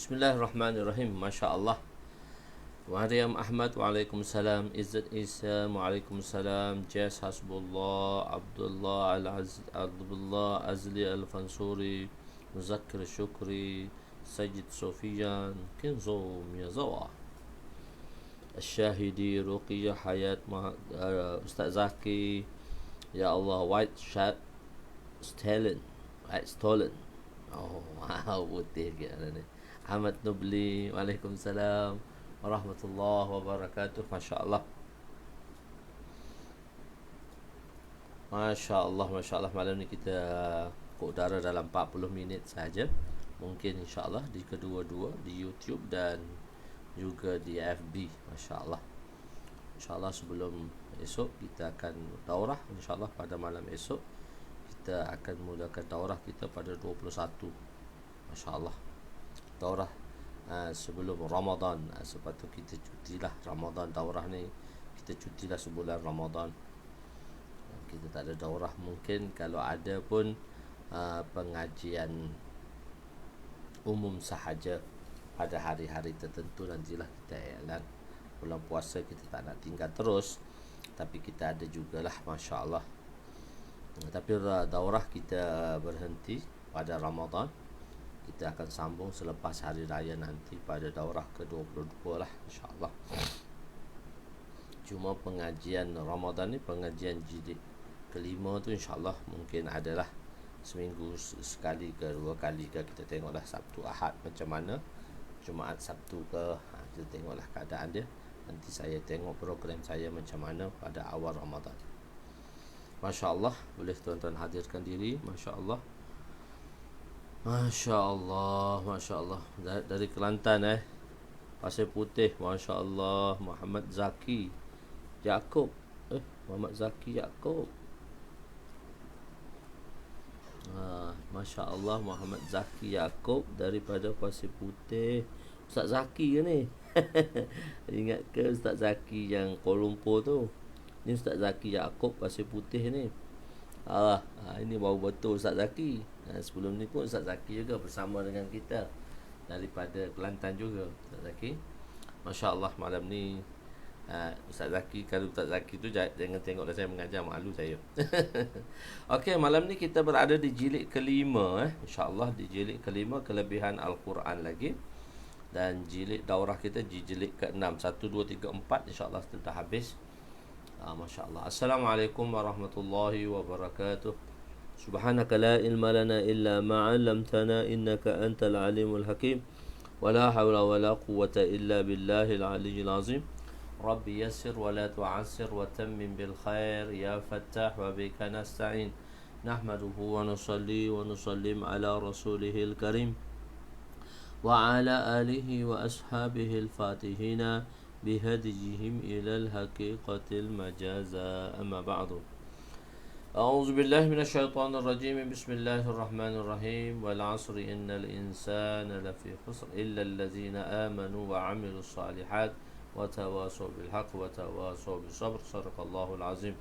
Bismillahirrahmanirrahim. Masya Allah. Mariam Ahmad, Waalaikumsalam. Izzat Isa, Waalaikumsalam. Jess Hasbullah, Abdullah Abdullah Azli Al-Fansuri, Muzakkir Syukri, Sajid Sofian, Kinzo Miyazawa, Syahidi, Ruqiyah Hayat, Ustaz Zaki. Ya Allah, White Shat Stolen. Oh, wow, putih ke ni. Ahmad Nubli, Waalaikumsalam warahmatullahi wabarakatuh. Masya Allah. Masya Allah, Masya Allah. Malam ni kita ke udara dalam 40 minit saja. Mungkin insya Allah di kedua-dua, di YouTube dan juga di FB. Masya Allah. Insya Allah sebelum esok kita akan daurah. Insya Allah pada malam esok kita akan mulakan daurah kita pada 21. Masya Allah. Daurah sebelum Ramadan. Sepatutnya kita cutilah Ramadan. Daurah ni kita cutilah sebulan Ramadan. Kita tak ada daurah. Mungkin kalau ada pun pengajian umum sahaja pada hari-hari tertentu. Nantilah kita iklan. Bulan puasa kita tak nak tinggal terus, tapi kita ada jugalah. Masya Allah. Tapi daurah kita berhenti pada Ramadan. Kita akan sambung selepas hari raya nanti pada daurah ke-22 lah, insya-Allah. Cuma pengajian Ramadan ni, pengajian jilid kelima tu insya-Allah mungkin adalah seminggu sekali ke dua kali ke. Kita tengoklah Sabtu Ahad macam mana, Jumaat Sabtu ke, kita tengoklah keadaan dia. Nanti saya tengok program saya macam mana pada awal Ramadan. Masya Allah. Boleh tuan-tuan hadirkan diri. Masya Allah. Masya Allah. Masya Allah. Dari Kelantan Pasir Putih. Masya Allah. Muhammad Zaki Yaakob. Muhammad Zaki Yaakob. Masya Allah. Muhammad Zaki Yaakob daripada Pasir Putih. Ustaz Zaki ke ni? Ingat ke Ustaz Zaki yang Kuala Lumpur tu? Ni Ustaz Zaki Yaakob Pasir Putih ni. Ini baru betul Ustaz Zaki. Sebelum ni pun Ustaz Zaki juga bersama dengan kita daripada Kelantan juga, Ustaz Zaki. Masya Allah. Malam ni Ustaz Zaki, kalau Ustaz Zaki tu jangan tengoklah saya mengajar, malu saya. Okey, malam ni kita berada di jilid kelima. Insya Allah di jilid kelima, kelebihan Al-Quran lagi. Dan jilid daurah kita di jilid ke-6. 1, 2, 3, 4 insya Allah sudah habis. Masya Allah. Assalamualaikum warahmatullahi wabarakatuh. Subhanaka la ilma lana illa ma 'allamtana innaka antal alimul hakim. Wa la hawla wa la quwwata illa billahil aliyyil azim. Rabbi yassir wa la tu'assir wa tammim bil khair ya fattah wa bika nasta'in. Nahmaduhu wa nusalli wa nusallim ala rasulihil karim wa ala alihi wa ashabihi al-fatihina بهديهم إلى الحقيقة المجازة. أما بعد. أعوذ بالله من الشيطان الرجيم. بسم الله الرحمن الرحيم. والعصر إن الإنسان لفي خسر إلا الذين آمنوا وعملوا الصالحات وتواصوا بالحق وتواصوا بالصبر. صدق الله العظيم.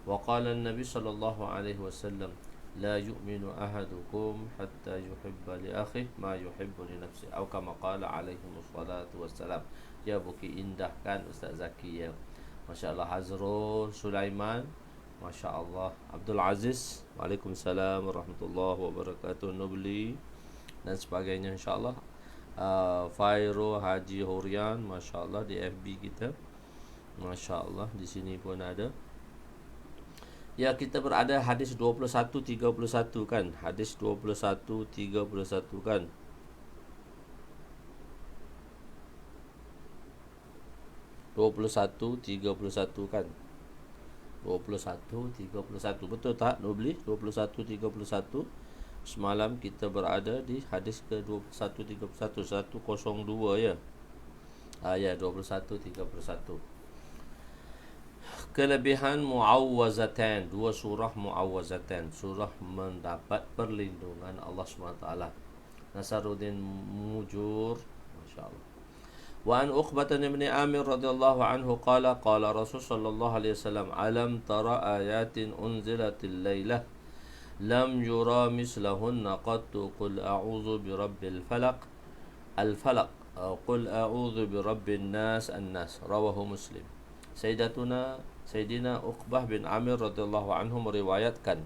وقال النبي صلى الله عليه وسلم لا يؤمن أحدكم حتى يحب لأخيه ما يحب لنفسه أو كما قال عليه الصلاة والسلام. Ya, Bukit Indah kan Ustaz Zaki ya. Masya Allah. Hazrul Sulaiman, Masya Allah. Abdul Aziz, Waalaikumsalam warahmatullahi wabarakatuh. Nubli dan sebagainya insya Allah. Fairo Haji Hurian, Masya Allah, di FB kita. Masya Allah. Di sini pun ada. Ya, kita berada hadis 21-31 kan. Hadis 21-31 kan. (21, 31) kan. 21, 31. Betul tak Nubli? 21, 31. Semalam kita berada di hadis ke 21, 31. 102 ya. Ya, 21, 31. Kelebihan Mu'awwazatan. Dua surah Mu'awwazatan. Surah mendapat perlindungan Allah SWT. Nasaruddin Mujur. Masya Allah. وعن عقبة بن عامر رضي الله عنه قال قال رسول صلى الله عليه وسلم ألم ترى آيات أنزلت الليلة لم يرى مثلهن قط قل أعوذ برب الفلق al-falaq. Qul a'udzu birabbin nas an-nas, rawahu Muslim. Sayyidina Uqbah bin Amir radhiyallahu anhu meriwayatkan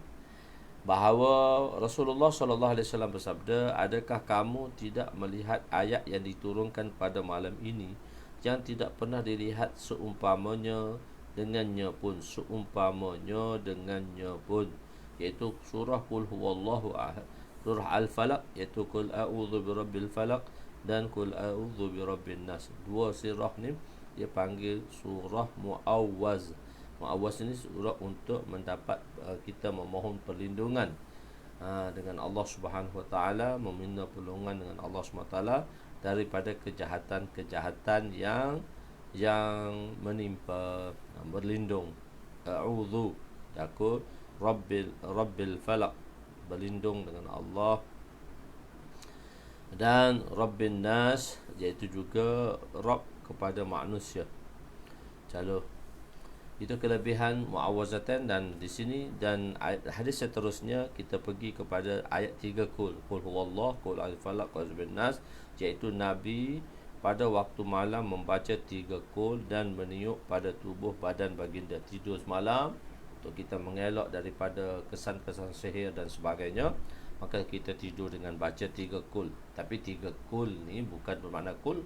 bahawa Rasulullah sallallahu alaihi wasallam bersabda, adakah kamu tidak melihat ayat yang diturunkan pada malam ini yang tidak pernah dilihat seumpamanya dengannya pun, iaitu surah Qul huwallahu ahad, surah Al-Falaq, iaitu Qul a'udzu birabbil falaq dan Qul a'udzu birabbin nas. Dua surah ni dia panggil surah muawwaz. Muawwaz ini surah untuk mendapat kita memohon perlindungan dengan Allah Subhanahu Wa Taala, meminta perlindungan dengan Allah Subhanahu Wa Taala daripada kejahatan yang menimpa. Berlindung, a'udzu aku rabbil falaq, berlindung dengan Allah, dan rabbin nas, iaitu juga Rabb kepada manusia. Itu kelebihan muawwazatan. Dan di sini dan hadis seterusnya kita pergi kepada ayat 3 Qul huwallah, Qul al-falaq, Qul bin nas, iaitu Nabi pada waktu malam membaca 3 Qul dan meniup pada tubuh badan baginda. Tidur semalam untuk kita mengelak daripada kesan-kesan sihir dan sebagainya, maka kita tidur dengan baca 3 Qul. Tapi 3 Qul ni bukan bermakna Qul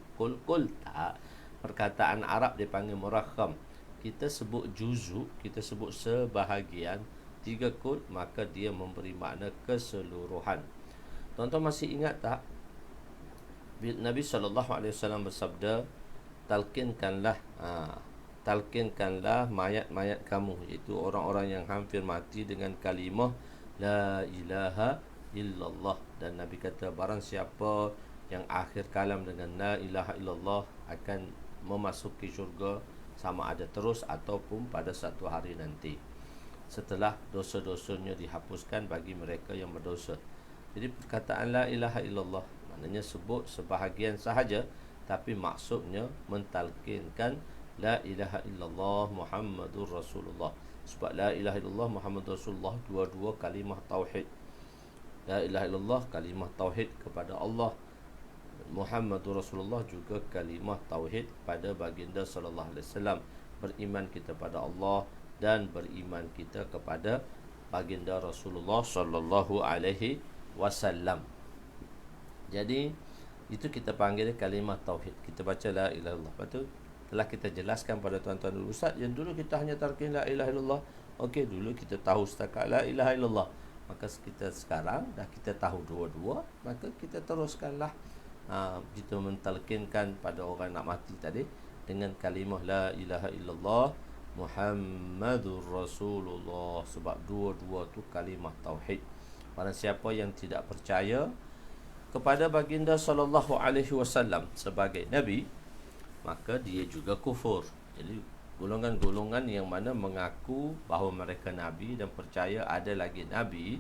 tak. Perkataan Arab dipanggil murakham. Kita sebut juzuk, kita sebut sebahagian. 3 Qul, maka dia memberi makna keseluruhan. Tuan-tuan masih ingat tak Nabi SAW bersabda, talkinkanlah mayat-mayat kamu, iaitu orang-orang yang hampir mati, dengan kalimah la ilaha illallah. Dan Nabi kata, barang siapa yang akhir kalam dengan la ilaha illallah akan memasuki syurga, sama ada terus ataupun pada satu hari nanti, setelah dosa-dosanya dihapuskan bagi mereka yang berdosa. Jadi perkataan la ilaha illallah maknanya sebut sebahagian sahaja, tapi maksudnya mentalkinkan la ilaha illallah Muhammadur Rasulullah. Sebab la ilaha illallah Muhammadur Rasulullah dua-dua kalimah tauhid. La ilaha illallah kalimah tauhid kepada Allah, Muhammadur Rasulullah juga kalimah tauhid pada baginda sallallahu alaihi wasallam. Beriman kita pada Allah dan beriman kita kepada baginda Rasulullah sallallahu alaihi wasallam. Jadi itu kita panggil kalimah tauhid. Kita baca la ilaha illallah. Lepas tu telah kita jelaskan pada tuan-tuan dulu, Ustaz, yang dulu kita hanya tarkin la ilaha illallah. Okey, dulu kita tahu setakat la ilaha illallah. Maka kita sekarang dah kita tahu dua-dua, maka kita teruskanlah kita mentalkinkan pada orang nak mati tadi dengan kalimah la ilaha illallah Muhammadur Rasulullah. Sebab dua-dua tu kalimah tauhid. Barang siapa yang tidak percaya kepada baginda sallallahu alaihi wasallam sebagai nabi, maka dia juga kufur. Jadi golongan-golongan yang mana mengaku bahawa mereka nabi dan percaya ada lagi nabi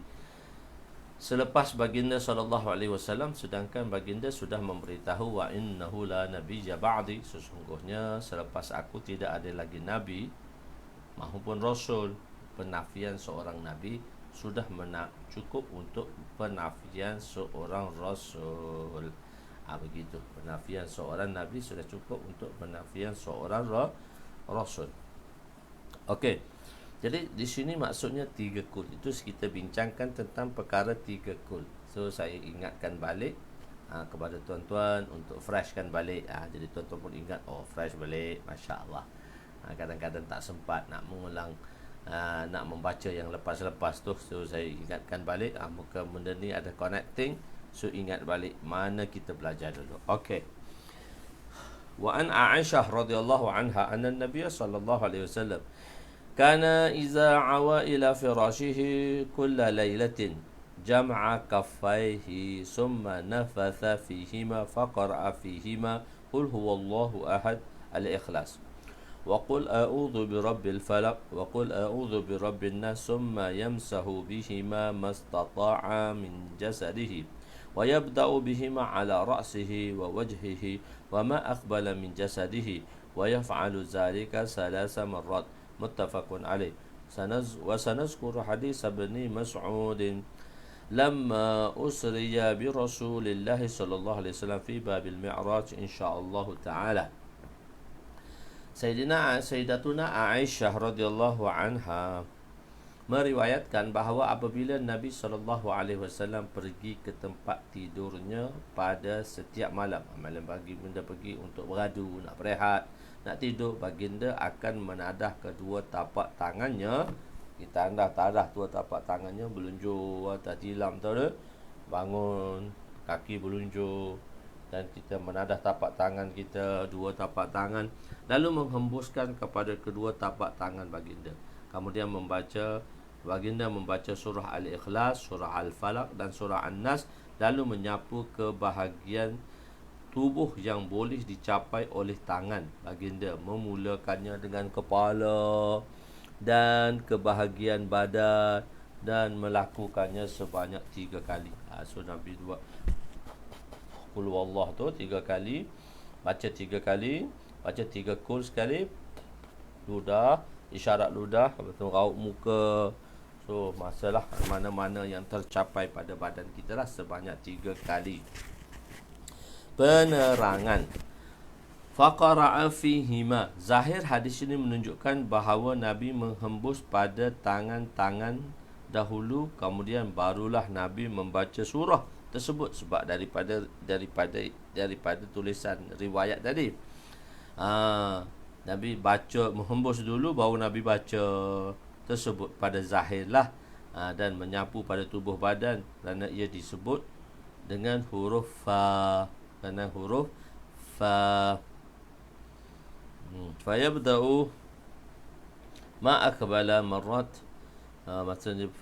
selepas baginda sallallahu alaihi wasallam, sedangkan baginda sudah memberitahu wa innahu la nabiyya ba'di, sesungguhnya selepas aku tidak ada lagi nabi maupun rasul. Penafian seorang nabi sudah cukup untuk penafian seorang rasul. Begitu. Penafian seorang nabi sudah cukup untuk penafian seorang rasul. Okey. Jadi di sini maksudnya 3 Qul. Itu kita bincangkan tentang perkara 3 Qul. So saya ingatkan balik kepada tuan-tuan untuk freshkan balik. Jadi tuan-tuan pun ingat, fresh balik, masya-Allah. Kadang-kadang tak sempat nak mengulang, nak membaca yang lepas-lepas tu. So saya ingatkan balik, muka benda ni ada connecting. So ingat balik mana kita belajar dulu. Okey. Wa an Aisyah radhiyallahu anha anna Nabiy sallallahu alaihi wasallam kana iza awa ila firashihi kulla lailatin jam'a kaffaihi summa nafatha fihima faqara'a fihima qul huwallahu ahad al-ikhlas wa qul a'udzu birabbil falaq wa qul a'udzu birabbin nas summa yamsahu bihima mastata'a min jasadihi wa yabda'u bihima ala ra'sihi wa wajhihi wa ma aqbala min jasadihi wa yaf'alu dhalika thalatha marrat. Muttafaqun alaih. Wa sanazkuru hadis Ibn Mas'ud lamma usriya bi Rasulillah sallallahu alaihi wasallam fi babil mi'raj insyaallah taala. Sayyidatuna Aisyah radhiyallahu anha meriwayatkan bahawa apabila Nabi SAW pergi ke tempat tidurnya pada setiap malam, malam pagi baginda pergi untuk beradu, nak berehat, nak tidur, baginda akan menadah kedua tapak tangannya. Kita tadah dua tapak tangannya, belunjuk atas tilam, tahu tak? Bangun, kaki belunjuk, dan kita menadah tapak tangan kita, dua tapak tangan, lalu menghembuskan kepada kedua tapak tangan baginda. Kemudian baginda membaca surah Al-Ikhlas, surah Al-Falaq dan surah An-Nas, lalu menyapu ke bahagian tubuh yang boleh dicapai oleh tangan. Baginda memulakannya dengan kepala dan ke bahagian badan dan melakukannya sebanyak 3 kali. So Nabi buat Qul wallah tu 3 kali, baca 3 kali, baca 3 kul sekali, ludah, isyarat ludah, betul raut muka. So masalah mana-mana yang tercapai pada badan kita lah sebanyak 3 kali. Penerangan. Faqara'a fihima. Zahir hadis ini menunjukkan bahawa Nabi menghembus pada tangan-tangan dahulu, kemudian barulah Nabi membaca surah tersebut, sebab daripada tulisan riwayat tadi. Nabi baca, menghembus dulu baru Nabi baca tersebut pada zahirlah, dan menyapu pada tubuh badan kerana ia disebut dengan huruf fa, fayabda'u ma akbala marrat, maksudnya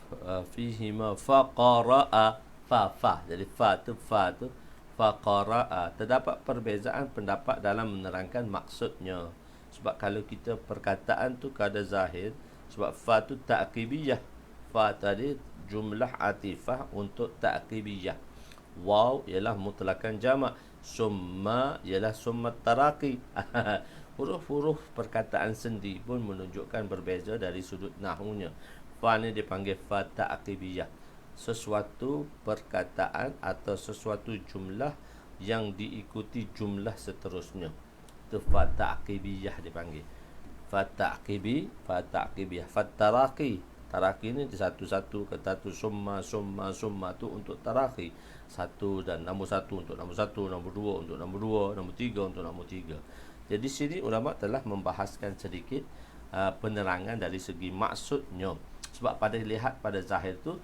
fihima faqara'a, fa jadi fa tu faqara'a. Terdapat perbezaan pendapat dalam menerangkan maksudnya, sebab kalau kita perkataan tu kada zahir, sebab fa tu ta'qibiyah, fa tadi jumlah atifah untuk ta'qibiyah, waw ialah mutlakan jamak, summa ialah summa taraqi. Huruf-huruf perkataan sendi pun menunjukkan berbeza dari sudut nahwunya. Fa ni dipanggil fa ta'qibiyah, sesuatu perkataan atau sesuatu jumlah yang diikuti jumlah seterusnya. Itu fa ta'qibiyah dipanggil. Fa ta'qibiyah. Fa taraqi, taraqi ni satu-satu, kata tu summa tu untuk taraqi, satu dan nombor satu untuk nombor satu, nombor dua untuk nombor dua, nombor tiga untuk nombor tiga. Jadi sini ulama telah membahaskan sedikit penerangan dari segi maksudnya, sebab pada lihat pada zahir tu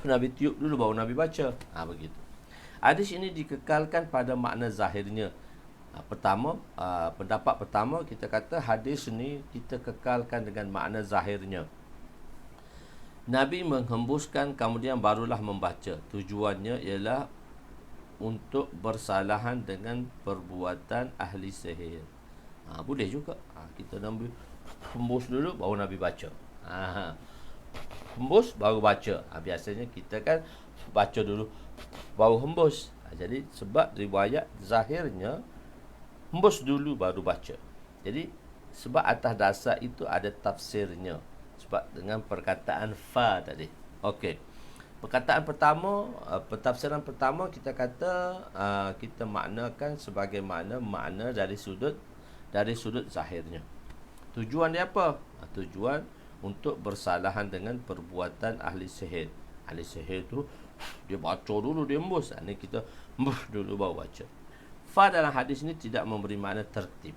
Nabi tiup dulu baru Nabi baca. Begitu. Hadis ini dikekalkan pada makna zahirnya. Pendapat pertama kita kata hadis ini kita kekalkan dengan makna zahirnya. Nabi menghembuskan kemudian barulah membaca. Tujuannya ialah untuk bersalahan dengan perbuatan ahli sihir. Boleh juga. Kita Nabi hembus dulu baru Nabi baca. Hembus baru baca. Biasanya kita kan baca dulu baru hembus. Jadi sebab riwayat zahirnya hembus dulu baru baca. Jadi sebab atas dasar itu ada tafsirnya, sebab dengan perkataan fa tadi. Okey. Perkataan pertama, pentafsiran pertama kita kata kita maknakan sebagaimana makna dari sudut zahirnya. Tujuan dia apa? Tujuan untuk bersalahan dengan perbuatan ahli sihir. Ahli sihir tu dia baca dulu, dia hembus. Ini kita hembus dulu baru baca. Fa dalam hadis ini tidak memberi makna tertib.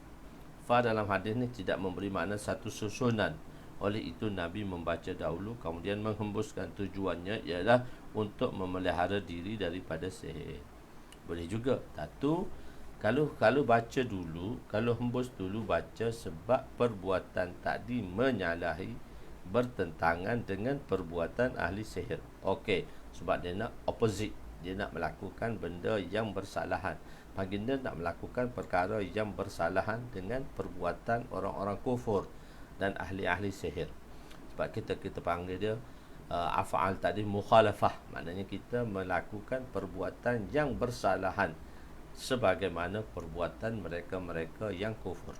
Fa dalam hadis ini tidak memberi makna satu susunan. Oleh itu Nabi membaca dahulu kemudian menghembuskan. Tujuannya ialah untuk memelihara diri daripada sihir. Boleh juga satu, kalau baca dulu, kalau hembus dulu baca, sebab perbuatan tadi menyalahi, bertentangan dengan perbuatan ahli sihir. Okey, sebab dia nak opposite, dia nak melakukan benda yang bersalahan. Baginda nak melakukan perkara yang bersalahan dengan perbuatan orang-orang kufur dan ahli-ahli sihir. Sebab kita panggil dia af'al tadi mukhalafah, maknanya kita melakukan perbuatan yang bersalahan sebagaimana perbuatan mereka-mereka yang kufur.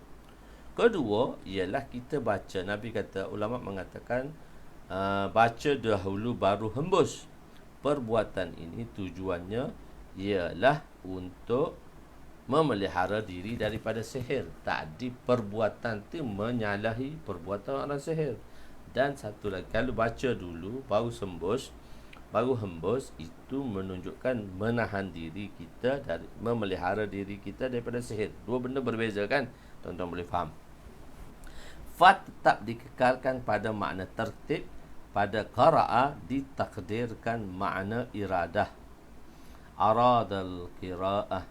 Kedua ialah kita baca. Nabi kata, ulama mengatakan baca dahulu baru hembus. perbuatan ini tujuannya ialah untuk memelihara diri daripada sihir. Tadi perbuatan tu menyalahi perbuatan orang sihir. Dan satu lagi, kalau baca dulu baru hembus, itu menunjukkan menahan diri kita dari memelihara diri kita daripada sihir. Dua benda berbeza kan? Tuan-tuan boleh faham. Fa tetap dikekalkan pada makna tertib, pada qara'a ditakdirkan makna iradah. Aradal qira'ah.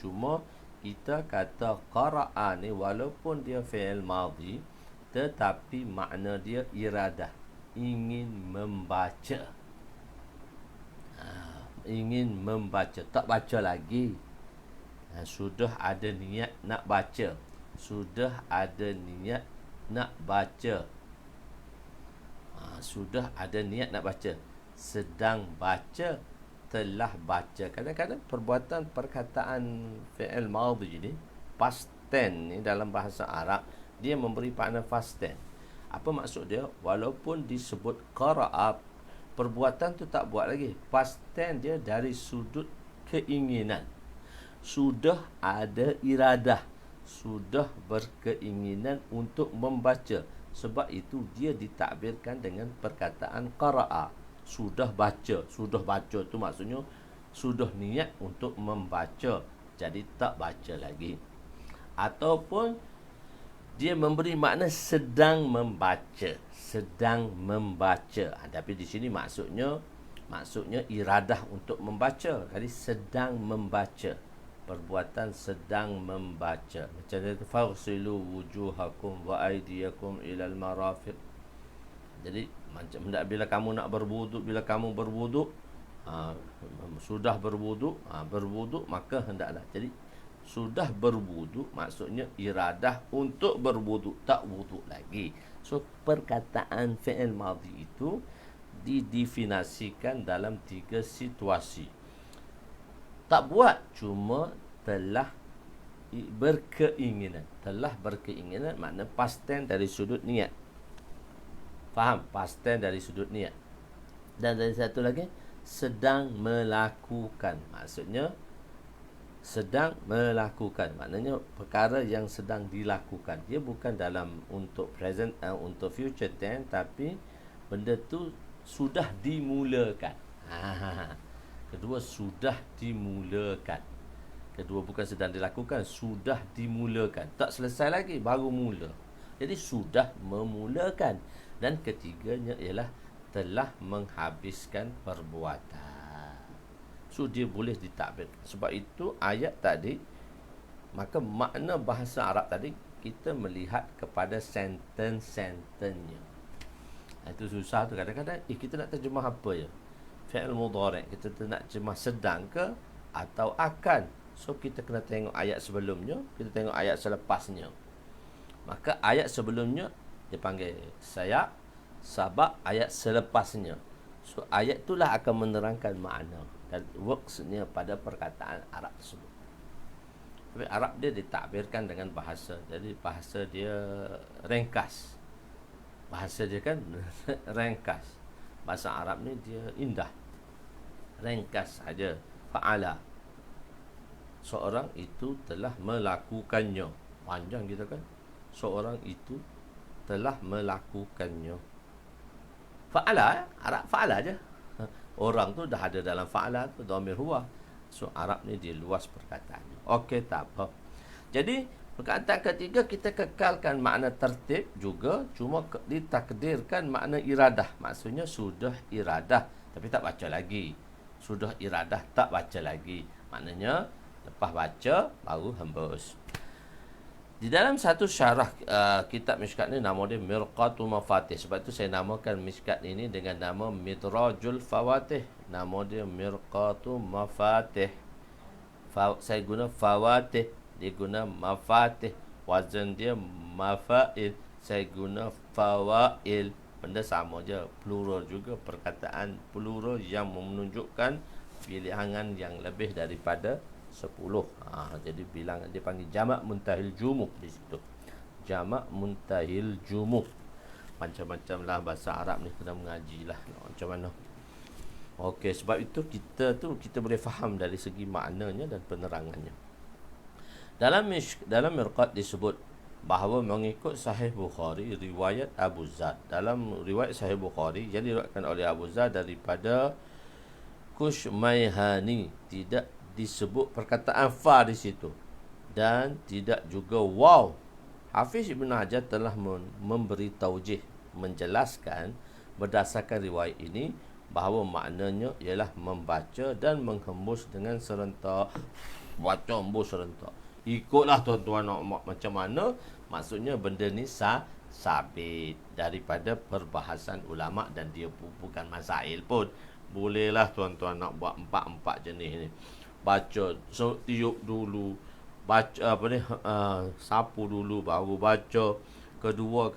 Cuma kita kata qara'a ni walaupun dia fi'il madhi, tetapi makna dia iradah, ingin membaca. Ingin membaca, tak baca lagi. Sudah ada niat nak baca. Sudah ada niat nak baca. Sudah ada niat nak baca. Sedang baca, telah baca. Kadang-kadang perbuatan perkataan fi'il madhi ni, past tense ni dalam bahasa Arab, dia memberi makna past tense. Apa maksud dia? Walaupun disebut qara'a, perbuatan tu tak buat lagi. Past tense dia dari sudut keinginan. Sudah ada iradah, sudah berkeinginan untuk membaca. Sebab itu dia ditakbirkan dengan perkataan qara'a. Sudah baca. Sudah baca tu maksudnya sudah niat untuk membaca. Jadi tak baca lagi. Ataupun dia memberi makna sedang membaca. Sedang membaca. Tapi di sini maksudnya iradah untuk membaca. Jadi sedang membaca. Perbuatan sedang membaca. Macam itu, faghsilu wujuhakum wa aydiyakum ilal marafiq. Jadi macam bila kamu nak berwuduk, bila kamu berwuduk, sudah berwuduk, maka hendaklah. Jadi sudah berwuduk maksudnya iradah untuk berwuduk, tak wuduk lagi. So perkataan fi'il madhi itu didefinisikan dalam 3 situasi. Tak buat, cuma telah berkeinginan. Telah berkeinginan makna past tense dari sudut niat. Faham? Past tense dari sudut niat. Dan dari satu lagi, sedang melakukan. Maksudnya sedang melakukan. Maknanya perkara yang sedang dilakukan. Dia bukan dalam untuk present, untuk future tense, tapi benda tu sudah dimulakan. Kedua, sudah dimulakan. Kedua, bukan sedang dilakukan, sudah dimulakan. Tak selesai lagi, baru mula. Jadi sudah memulakan. Dan ketiganya ialah telah menghabiskan perbuatan. So dia boleh ditakbir. Sebab itu ayat tadi, maka makna bahasa Arab tadi, kita melihat kepada sentence-sentence-nya. Itu susah tu kadang-kadang. Kita nak terjemah apa ya? Fi'il mudhari', kita nak terjemah sedang ke atau akan. So kita kena tengok ayat sebelumnya, kita tengok ayat selepasnya. Maka ayat sebelumnya dia panggil sayak, sabak ayat selepasnya. So ayat itulah akan menerangkan makna dan worksnya pada perkataan Arab tersebut. Tapi Arab dia ditakbirkan dengan bahasa. Jadi bahasa dia ringkas. Bahasa dia kan ringkas. Bahasa Arab ni dia indah. Ringkas saja. Fa'ala. Seorang itu telah melakukannya. Panjang kita kan. Seorang itu telah melakukannya. Fa'ala, Arab fa'ala je. Orang tu dah ada dalam fa'ala tu, dhamir huwa. So Arab ni dia luas perkataannya. Okey, tak apa. Jadi perkataan ketiga kita kekalkan makna tertib juga, cuma ditakdirkan makna iradah. Maksudnya sudah iradah tapi tak baca lagi. Sudah iradah tak baca lagi. Maknanya lepas baca baru hembus. Di dalam satu syarah kitab Mishkat ni nama dia Mirqatu Mafatih. Sebab itu saya namakan Mishkat ini dengan nama Midrajul Fawatih. Nama dia Mirqatu Mafatih. Saya guna Fawatih, dia guna Mafatih. Wazan dia Mafail, saya guna Fawail. Benda sama je, plural juga. Perkataan plural yang menunjukkan pilihan yang lebih daripada 10. Jadi bilang dia panggil jamak muntahil jumuh di situ. Jamak muntahil jumuh. Macam-macam lah bahasa Arab ni, kena mengaji lah macam mana. Okey, sebab itu kita boleh faham dari segi maknanya dan penerangannya. Dalam Mirqat disebut bahawa mengikut Sahih Bukhari riwayat Abu Zar. Dalam riwayat Sahih Bukhari yang diriwayatkan oleh Abu Zar daripada Kushmayhani, tidak disebut perkataan fa di situ dan tidak juga waw. Hafiz Ibn Hajar telah memberi taujih, menjelaskan berdasarkan riwayat ini bahawa maknanya ialah membaca dan menghembus dengan serentak. Baca hembus serentak. Ikutlah tuan-tuan macam mana. Maksudnya benda ni sabit daripada perbahasan ulama' dan dia bukan masail pun. Bolehlah tuan-tuan nak buat empat jenis ni. Baca, tiup dulu, baca sapu dulu baru baca. Kedua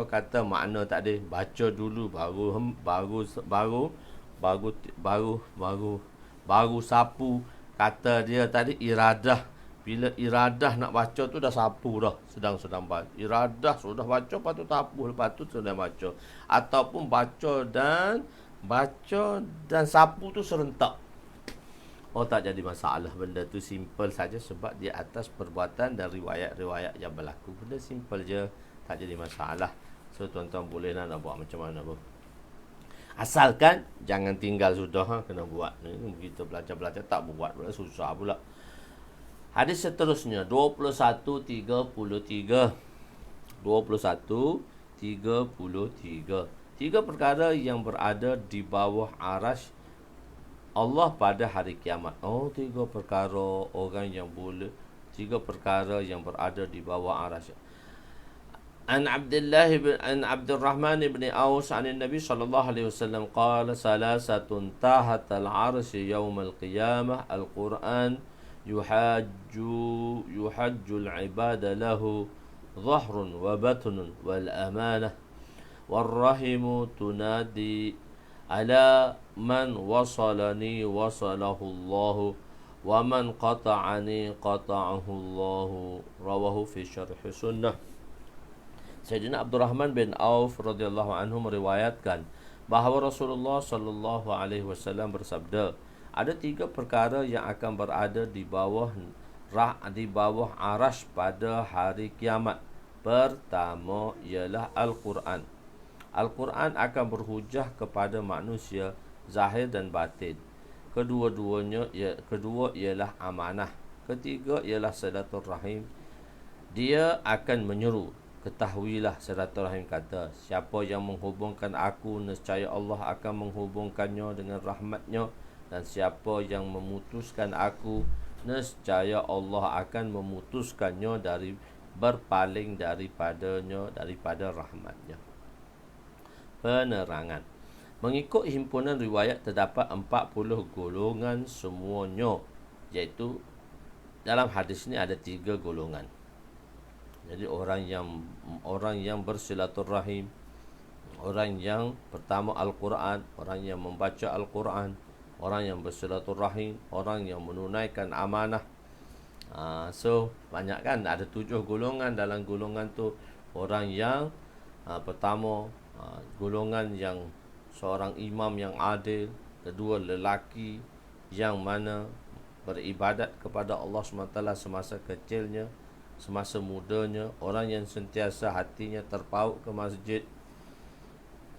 kata makna tak ada, baca dulu baru sapu. Kata dia tadi iradah. Bila iradah nak baca tu dah sapu dah, sedang baca. Iradah sudah baca, lepas tu sapu, lepas tu sudah baca. Ataupun baca dan sapu tu serentak. Oh, tak jadi masalah. Benda tu simple saja sebab di atas perbuatan dan riwayat-riwayat yang berlaku. Benda simple je, tak jadi masalah. So tuan-tuan boleh nak buat macam mana pun. Asalkan jangan tinggal sudah, kena buat. Kita belajar-belajar tak buat pula, susah pula. Hadis seterusnya 21:33. 21:33. Tiga perkara yang berada di bawah arasy Allah pada hari kiamat. Oh, tiga perkara orang yang boleh. Tiga perkara yang berada di bawah arasy. An Abdurrahman bin Aus an Nabi sallallahu alaihi wasallam qala salasatun tahatal arsy yaumil qiyamah al-Quran yuhajjul ibada lahu dhahrun wa batnun wal amanah wal rahimu tunadi ala man wasalani wasalahu Allah wa man qata'ani qata'ahu Allah. Rawahu fi syarh sunnah. Sayyidina Abdurrahman bin Auf radhiyallahu anhu meriwayatkan bahawa Rasulullah sallallahu alaihi wasallam bersabda, ada tiga perkara yang akan berada di bawah arasy pada hari kiamat. Pertama ialah Al-Quran. Al-Quran akan berhujah kepada manusia zahir dan batin. Kedua ialah amanah. Ketiga ialah silaturahim. Dia akan menyeru, ketahuilah, silaturahim kata, siapa yang menghubungkan aku, nescaya Allah akan menghubungkannya dengan rahmatnya, dan siapa yang memutuskan aku, nescaya Allah akan memutuskannya dari berpaling daripada rahmatnya. Penerangan. Mengikut himpunan riwayat terdapat 40 golongan semuanya, iaitu dalam hadis ini ada 3 golongan. Jadi orang yang bersilaturahim, orang yang pertama Al-Quran, orang yang membaca Al-Quran, orang yang bersilaturahim, orang yang menunaikan amanah. So banyak kan, ada 7 golongan. Dalam golongan tu orang yang pertama golongan yang seorang imam yang adil. Kedua, lelaki yang mana beribadat kepada Allah SWT semasa kecilnya, semasa mudanya. Orang yang sentiasa hatinya terpaut ke masjid.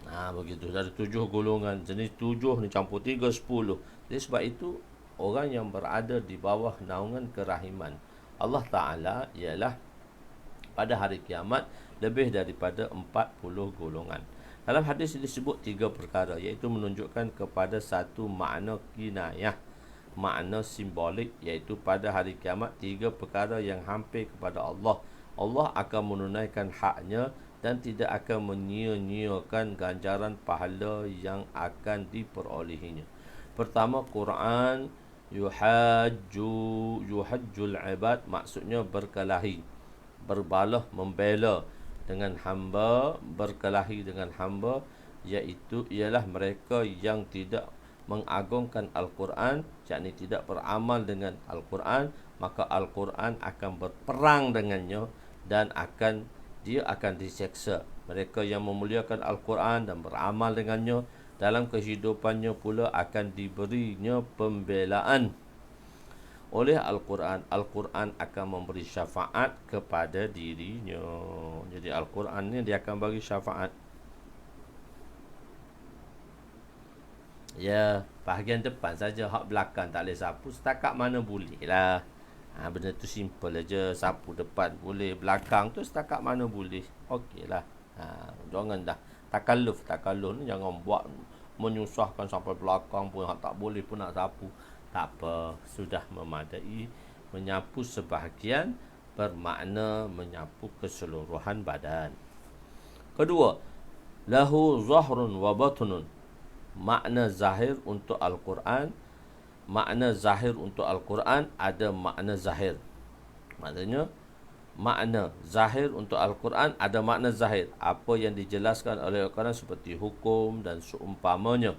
Begitu. Dari 7 golongan. Jenis 7 ni campur 3, 10. Jadi sebab itu orang yang berada di bawah naungan kerahiman Allah Ta'ala ialah pada hari kiamat lebih daripada 40 golongan. Dalam hadis disebut 3 perkara, iaitu menunjukkan kepada satu makna kinayah, makna simbolik, iaitu pada hari kiamat 3 perkara yang hampir kepada Allah. Allah akan menunaikan haknya dan tidak akan menyia-nyiakan ganjaran pahala yang akan diperolehinya. Pertama, Quran yuhajjul ibad, maksudnya berkelahi, berbalah, membela dengan hamba, berkelahi dengan hamba, iaitu ialah mereka yang tidak mengagungkan Al-Quran, yakni tidak beramal dengan Al-Quran, maka Al-Quran akan berperang dengannya dan dia akan diseksa. Mereka yang memuliakan Al-Quran dan beramal dengannya, dalam kehidupannya pula akan diberinya pembelaan oleh Al-Quran. Al-Quran akan memberi syafaat kepada dirinya. Jadi Al-Quran ni dia akan bagi syafaat. Ya, bahagian depan saja, hak belakang tak boleh sapu. Setakat mana boleh lah. Benda tu simple aja. Sapu depan boleh, belakang tu setakat mana boleh. Okey lah. Jangan dah takalluf ni jangan buat menyusahkan sampai belakang pun hak tak boleh pun nak sapu. Tak apa, sudah memadai. Menyapu sebahagian bermakna menyapu keseluruhan badan. Kedua, lahu zahrun wa batnun. Makna zahir untuk Al-Quran. Makna zahir untuk Al-Quran ada makna zahir. Maksudnya, makna zahir untuk Al-Quran ada makna zahir. Apa yang dijelaskan oleh Al-Quran seperti hukum dan seumpamanya.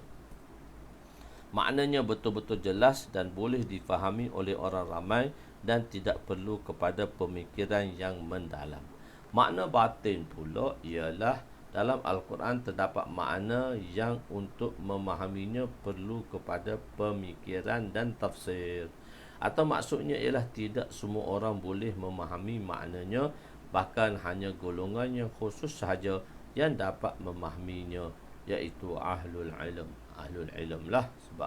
Maknanya betul-betul jelas dan boleh difahami oleh orang ramai dan tidak perlu kepada pemikiran yang mendalam. Makna batin pula ialah dalam Al-Quran terdapat makna yang untuk memahaminya perlu kepada pemikiran dan tafsir. Atau maksudnya ialah tidak semua orang boleh memahami maknanya, bahkan hanya golongan yang khusus sahaja yang dapat memahaminya, iaitu ahlul ilm. Ahlul ilm lah, sebab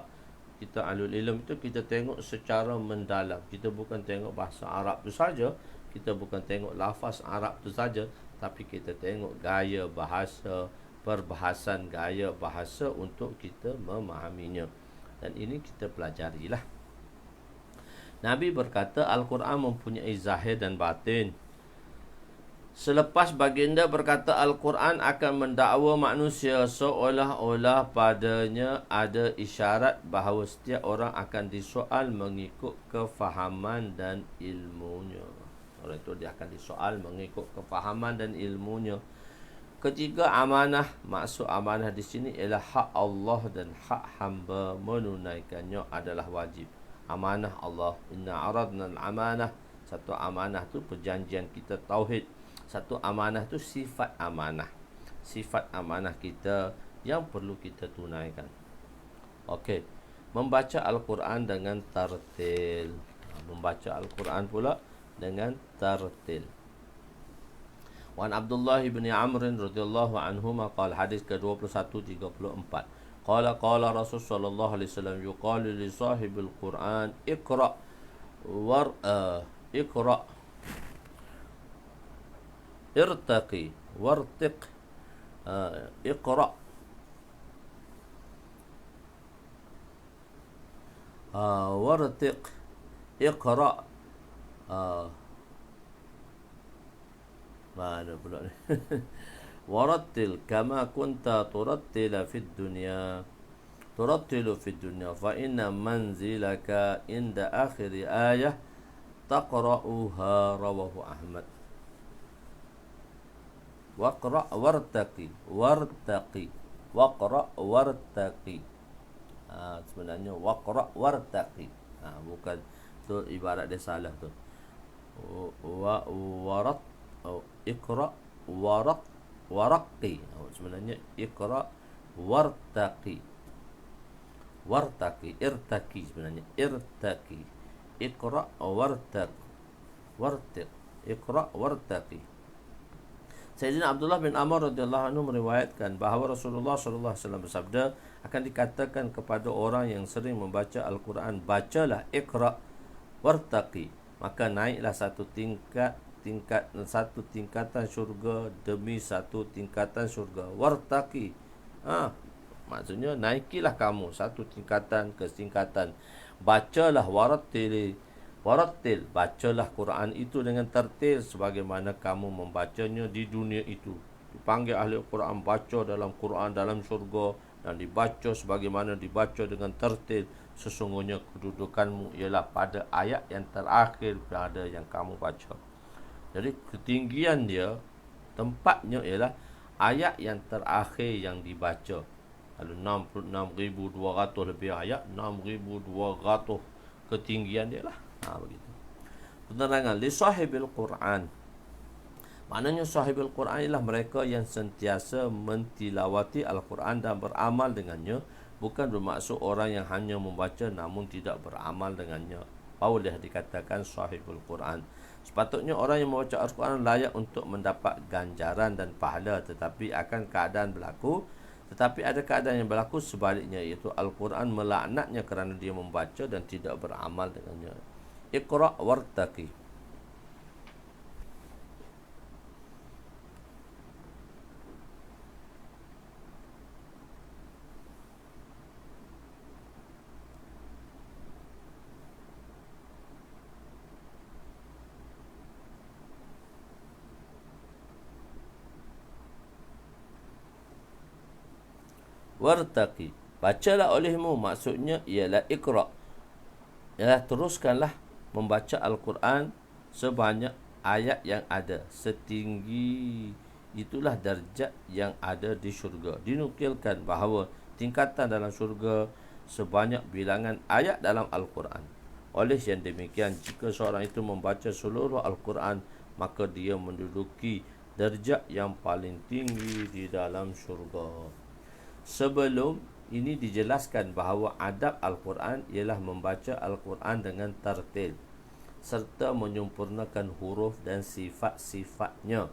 kita ahlul ilm itu kita tengok secara mendalam. Kita bukan tengok bahasa Arab tu saja, kita bukan tengok lafaz Arab tu saja, tapi kita tengok gaya bahasa, perbahasan gaya bahasa untuk kita memahaminya. Dan ini kita pelajarilah. Nabi berkata Al-Quran mempunyai zahir dan batin. Selepas baginda berkata Al-Quran akan mendakwa manusia seolah-olah padanya ada isyarat bahawa setiap orang akan disoal mengikut kefahaman dan ilmunya. Oleh itu dia akan disoal mengikut kefahaman dan ilmunya. Ketiga, amanah. Maksud amanah di sini ialah hak Allah dan hak hamba, menunaikannya adalah wajib. Amanah Allah. Inna aradna al-amanah. Satu amanah tu perjanjian kita tauhid. Satu amanah tu sifat amanah. Sifat amanah kita yang perlu kita tunaikan. Okey. Membaca Al-Quran dengan tartil. Membaca Al-Quran pula dengan tartil. Wan Abdullah bin Amr radhiyallahu anhuma qala, hadis ke-2134. Qala Rasul sallallahu alaihi wasallam, yuqalu li sahibil Quran iqra irtaqi wartiq. Iqra wartiq. Iqra mana pula ni? Warattil kama kunta turattilu fid dunya fa inna manzilaka inda akhir ayah taqra'uha, rawahu Ahmad. Waqra wartaqi waqra wartaqi. Sebenarnya waqra wartaqi. Bukan tu, ibarat dia salah tu. Warat iqra waraqi. Sebenarnya iqra wartaqi. Irtaqi sebenarnya. Irtaqi. Iqra wartiq. Iqra wartaqi. Sayyidina Abdullah bin Amr radhiyallahu anhu meriwayatkan bahawa Rasulullah sallallahu alaihi wasallam bersabda, akan dikatakan kepada orang yang sering membaca Al-Quran, bacalah iqra wartaqi, maka naiklah satu tingkatan syurga demi satu tingkatan syurga. Wartaqi, maksudnya naikilah kamu satu tingkatan ke tingkatan. Bacalah warattil, bacalah Quran itu dengan tertil sebagaimana kamu membacanya di dunia itu. Dipanggil ahli Quran baca dalam Quran dalam syurga, dan dibaca sebagaimana dibaca dengan tertil. Sesungguhnya kedudukanmu ialah pada ayat yang terakhir pada yang kamu baca. Jadi ketinggian dia, tempatnya ialah ayat yang terakhir yang dibaca. Kalau 66,200 lebih ayat, 6,200 ketinggian dia lah. Begitu. Penerangan li sahibil Quran. Maknanya sahibul Quran ialah mereka yang sentiasa mentilawati Al-Quran dan beramal dengannya, bukan bermaksud orang yang hanya membaca namun tidak beramal dengannya. Boleh dikatakan sahibul Quran. Sepatutnya orang yang membaca Al-Quran layak untuk mendapat ganjaran dan pahala, tetapi ada keadaan yang berlaku sebaliknya, iaitu Al-Quran melaknatnya kerana dia membaca dan tidak beramal dengannya. Iqra' wartaqi. Wartaqi, bacalah olehmu, maksudnya ialah iqra', ialah teruskanlah membaca Al-Quran sebanyak ayat yang ada, setinggi itulah darjat yang ada di syurga. Dinukilkan bahawa tingkatan dalam syurga sebanyak bilangan ayat dalam Al-Quran. Oleh yang demikian, jika seorang itu membaca seluruh Al-Quran, maka dia menduduki darjat yang paling tinggi di dalam syurga. Sebelum ini dijelaskan bahawa adab Al-Quran ialah membaca Al-Quran dengan tartil serta menyempurnakan huruf dan sifat-sifatnya.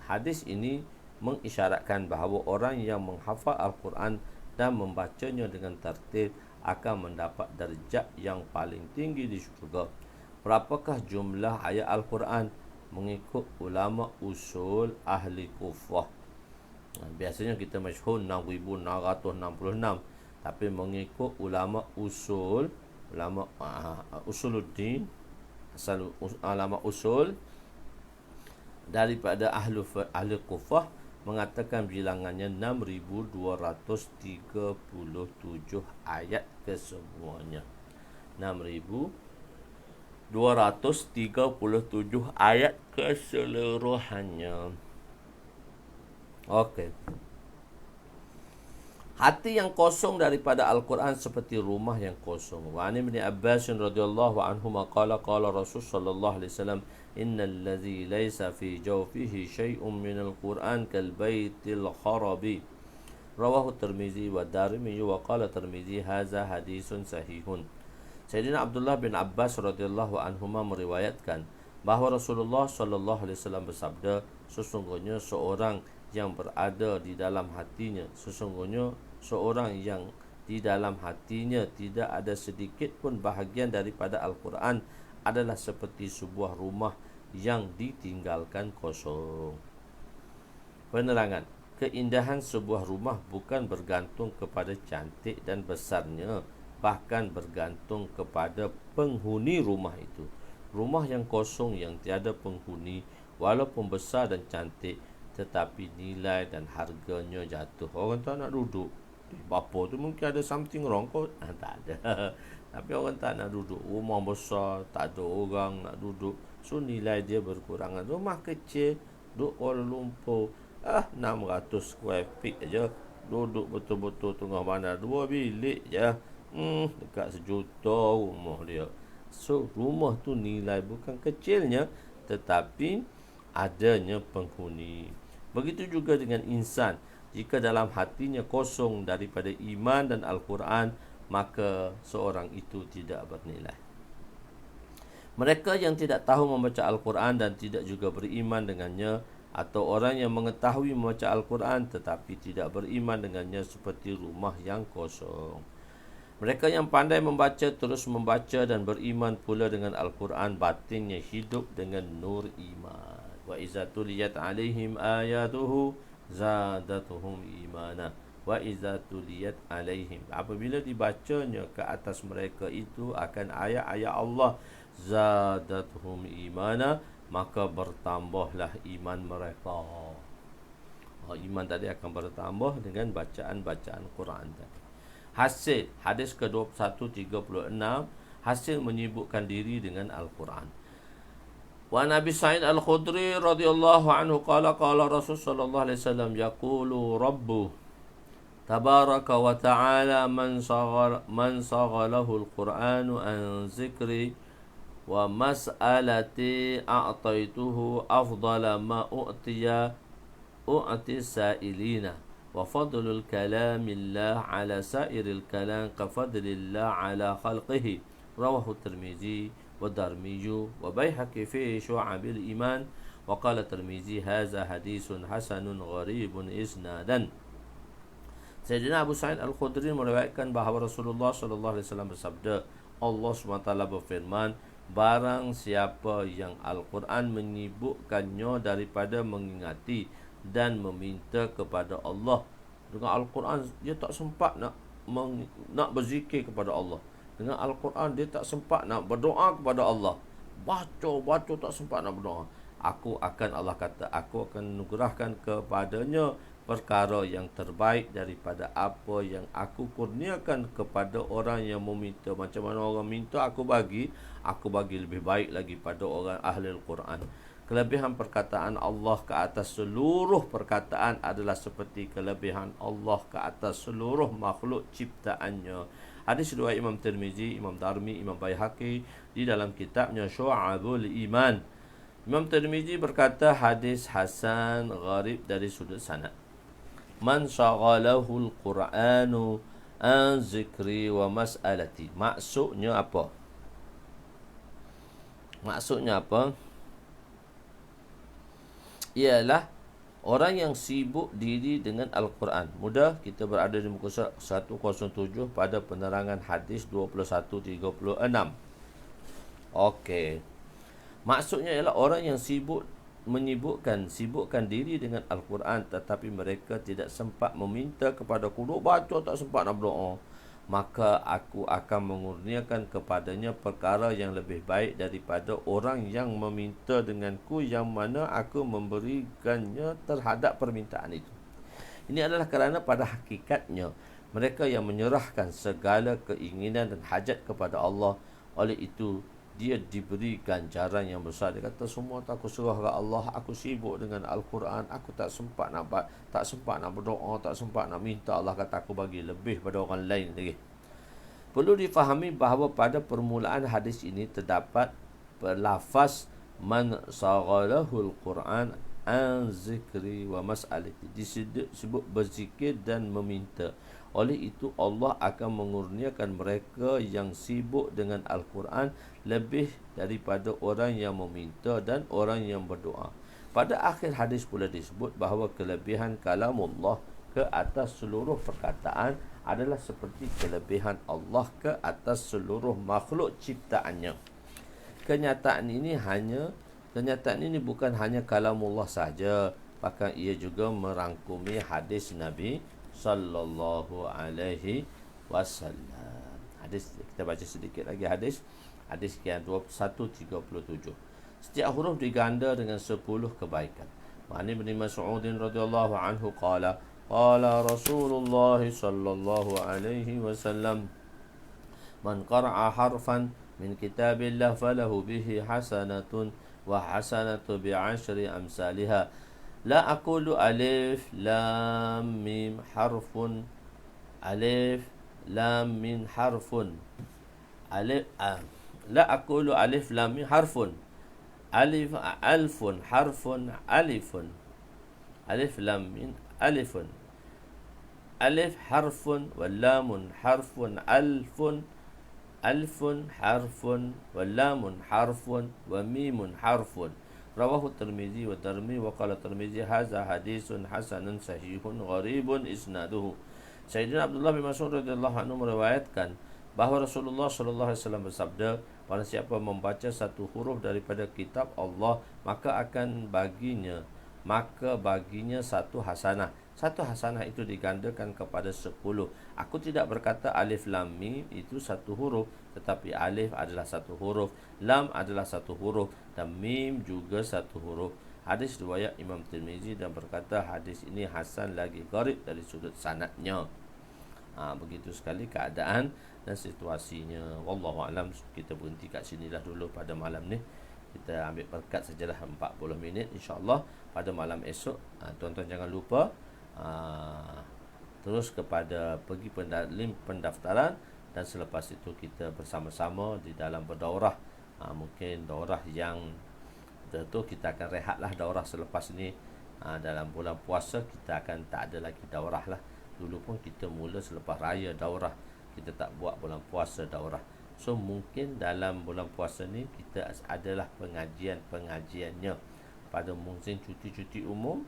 Hadis ini mengisyaratkan bahawa orang yang menghafal Al-Quran dan membacanya dengan tartil akan mendapat darjat yang paling tinggi di syurga. Berapakah jumlah ayat Al-Quran? Mengikut ulama usul ahli Kufah, biasanya kita masyhur 6,666, tapi mengikut ulama usuluddin, ulama usul daripada ahli Kufah mengatakan bilangannya 6,237 ayat kesemuanya. 6,237 ayat keseluruhannya. Okey. Hati yang kosong daripada Al-Quran seperti rumah yang kosong. Wa an Ibn Abbas radhiyallahu anhu qala qala Rasul sallallahu alaihi wasallam, innal ladzi laysa fi jawfihi syai'un min al-Quran kal baitil kharabi. Rawahu Tirmizi wa Darimi wa qala Tirmizi hadza hadisun sahihun. Sayyidina Abdullah bin Abbas radhiyallahu anhuma meriwayatkan bahawa Rasulullah sallallahu alaihi wasallam bersabda, sesungguhnya seorang yang berada di dalam hatinya, di dalam hatinya tidak ada sedikit pun bahagian daripada Al-Quran adalah seperti sebuah rumah yang ditinggalkan kosong. Penerangan, keindahan sebuah rumah bukan bergantung kepada cantik dan besarnya, bahkan bergantung kepada penghuni rumah itu. Rumah yang kosong yang tiada penghuni, walaupun besar dan cantik, tetapi nilai dan harganya jatuh. Orang tak nak duduk. Apa tu mungkin ada something wrong kot? Tak ada. Tapi orang tak nak duduk. Rumah besar, tak ada orang nak duduk. So nilai dia berkurangan. Rumah kecil, duduk Kuala Lumpur, 600 square feet aja. Duduk betul-betul tengah bandar, 2 bilik je. Dekat 1 juta rumah dia. So rumah tu nilai bukan kecilnya, tetapi adanya penghuni. Begitu juga dengan insan. Jika dalam hatinya kosong daripada iman dan Al-Quran, maka seorang itu tidak bernilai. Mereka yang tidak tahu membaca Al-Quran dan tidak juga beriman dengannya, atau orang yang mengetahui membaca Al-Quran tetapi tidak beriman dengannya, seperti rumah yang kosong. Mereka yang pandai membaca terus membaca dan beriman pula dengan Al-Quran, batinnya hidup dengan nur iman. Wa iza tuliyat alaihim ayatuhu zadatuhum imana. Wa iza tuliyat alaihim, apabila dibacanya ke atas mereka itu akan ayat-ayat Allah, zadatuhum imana, maka bertambahlah iman mereka. Iman tadi akan bertambah dengan bacaan-bacaan Quran tadi. Hasil hadis ke-2136, hasil menyibukkan diri dengan Al-Quran. Wa Nabi Sa'id Al-Khudri radhiyallahu anhu qala qala Rasul sallallahu alaihi wasallam, yaqulu rabbu tabaraka wa ta'ala man saghalahu al-Qur'anu an zikri wa mas'alati a'taituhu afdala ma u'ti sa'ilina wa fadlul kalamillah ala sa'iril kalam ka fadlillah ala khalqihi rawahu Tirmizi wa Darmiju wa Baihaqi fi Syu'abil Iman wa qala Tirmizi hadza hadisun hasanun gharibun isnadan. Sayyidina Abu Sa'id Al-Khudri meriwayatkan bahawa Rasulullah sallallahu alaihi wasallam bersabda, Allah SWT berfirman, barang siapa yang Al-Quran menyibukkannya daripada mengingati dan meminta kepada Allah. Dengan Al-Quran dia tak sempat nak berzikir kepada Allah. Dengan Al-Quran dia tak sempat nak berdoa kepada Allah. Baca tak sempat nak berdoa. Allah kata, aku akan anugerahkan kepadanya perkara yang terbaik daripada apa yang aku kurniakan kepada orang yang meminta. Macam mana orang minta, aku bagi lebih baik lagi pada orang ahli Al-Quran. Kelebihan perkataan Allah ke atas seluruh perkataan adalah seperti kelebihan Allah ke atas seluruh makhluk ciptaannya. Hadis riwayat Imam Tirmizi, Imam Darmi, Imam Baihaqi di dalam kitabnya Syu'abul Iman. Imam Tirmizi berkata hadis hasan gharib dari sudut sanad. Man syaghalahul Qur'anu an zikri wa mas'alati. Maksudnya apa? Ialah orang yang sibuk diri dengan Al-Quran. Mudah, kita berada di muka surat 107 pada penerangan hadis 2136. Okey. Maksudnya ialah orang yang sibukkan diri dengan Al-Quran, tetapi mereka tidak sempat meminta kepada aku. Duk baca tak sempat nak berdoa. Maka aku akan mengurniakan kepadanya perkara yang lebih baik daripada orang yang meminta denganku, yang mana aku memberikannya terhadap permintaan itu. Ini adalah kerana pada hakikatnya mereka yang menyerahkan segala keinginan dan hajat kepada Allah. Oleh itu dia diberi ganjaran yang besar. Dia kata, semua tak aku serah ke Allah, aku sibuk dengan Al-Quran, aku tak sempat nak berdoa, tak sempat nak minta. Allah kata, aku bagi lebih pada orang lain lagi. Perlu difahami bahawa pada permulaan hadis ini terdapat lafaz man saghalahul Quran an zikri wa mas'alati, disebut berzikir dan meminta. Oleh itu Allah akan mengurniakan mereka yang sibuk dengan Al-Quran lebih daripada orang yang meminta dan orang yang berdoa. Pada akhir hadis pula disebut bahawa kelebihan kalamullah ke atas seluruh perkataan adalah seperti kelebihan Allah ke atas seluruh makhluk ciptaannya. Kenyataan ini bukan hanya kalamullah saja, bahkan ia juga merangkumi hadis Nabi sallallahu alaihi wasallam. Hadis, kita baca sedikit lagi hadis yang 137. Setiap huruf diganda dengan 10 kebaikan. Ma'ani bin Mas'ud radhiyallahu anhu qala Rasulullah sallallahu alaihi wasallam, man qara'a harfan min kitabillah falahu bihi hasanatun wa hasanatu bi'ashri amsalha. La aqulu alif lam mim harfun, alif lam mim harfun, la aqulu alif lam mim harfun, alfun harfun, alif lam mim alifun, alif harfun wal lamun harfun, alfun harfun wal lamun harfun wa mimun harfun. Rawahu Tirmizi wa Darmi wa qala Tirmizi hadza hadisun hasanun sahihun gharibun isnaduhu. Sayyidina Abdullah bin Mas'ud radhiyallahu anhu meriwayatkan bahawa Rasulullah sallallahu alaihi wasallam bersabda, barang siapa membaca satu huruf daripada kitab Allah, maka baginya satu hasanah. Satu hasanah itu digandakan kepada 10. Aku tidak berkata alif lam mim itu satu huruf, tetapi alif adalah satu huruf, lam adalah satu huruf, dan mim juga satu huruf. Hadis riwayat Imam Tirmizi dan berkata hadis ini hasan lagi gharib dari sudut sanadnya. Begitu sekali keadaan dan situasinya. Wallahu alam. Kita berhenti kat sinilah dulu pada malam ni. Kita ambil berkat sajalah 40 minit, insya-Allah pada malam esok. Tuan-tuan jangan lupa terus kepada pergi link pendaftaran, dan selepas itu kita bersama-sama di dalam berdaurah Mungkin daurah yang tentu kita akan rehatlah daurah selepas ni. Dalam bulan puasa kita akan tak ada lagi daurah lah. Dulu pun kita mula selepas raya daurah, kita tak buat bulan puasa daurah. So mungkin dalam bulan puasa ni kita adalah pengajian-pengajiannya pada musim cuti-cuti umum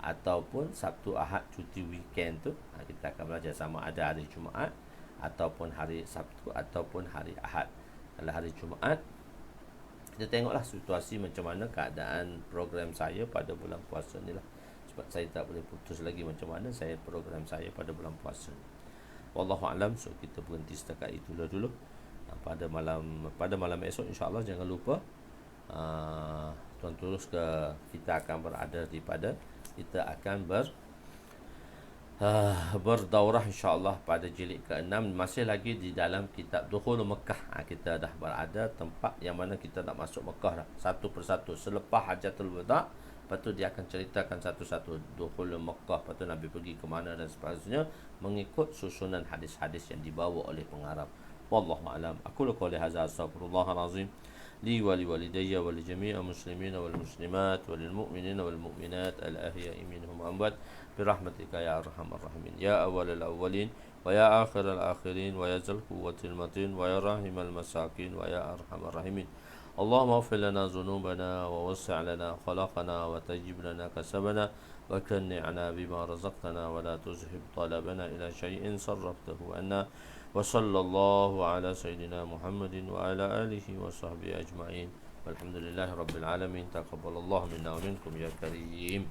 ataupun Sabtu Ahad cuti weekend tu. Kita akan belajar sama ada hari Jumaat ataupun hari Sabtu ataupun hari Ahad. Kalau hari Jumaat, kita tengoklah situasi macam mana keadaan program saya pada bulan puasa ni lah. Sebab saya tak boleh putus lagi macam mana saya program saya pada bulan puasa. Wallahualam. So kita berhenti setakat itu dulu. Pada malam esok insya-Allah jangan lupa tuan terus kita akan berada kita akan berdaurah insya-Allah pada jilid ke-6, masih lagi di dalam kitab Dukhul Mekah. Kita dah berada tempat yang mana kita nak masuk Mekah dah, satu persatu selepas Hajatul Wada. Lepas tu dia akan ceritakan satu-satu Dukhul Mekah, lepas tu Nabi pergi ke mana dan sebagainya, mengikut susunan hadis-hadis yang dibawa oleh pengarang. Wallahu a'lam. Aku qouli hadza, astaghfirullahal azim li wa li walidayya wa li jami'il muslimin wal muslimat wal mu'minin wal mu'minat al ahya'i minhum amwat برحمتك يا أرحم الراحمين يا أول الأولين ويا آخر الآخرين ويا ذا القوة المتين ويا راحم المساكين ويا أرحم الراحمين اللهم اغفر لنا ذنوبنا ووسع لنا خلقنا وتجب لنا كسبنا وكنعنا بما رزقتنا ولا تزهب طلبنا إلى شيء صرفته عنا وصلى الله على سيدنا محمد وعلى آله وصحبه أجمعين والحمد لله رب العالمين. تقبل الله منا ومنكم يا كريم.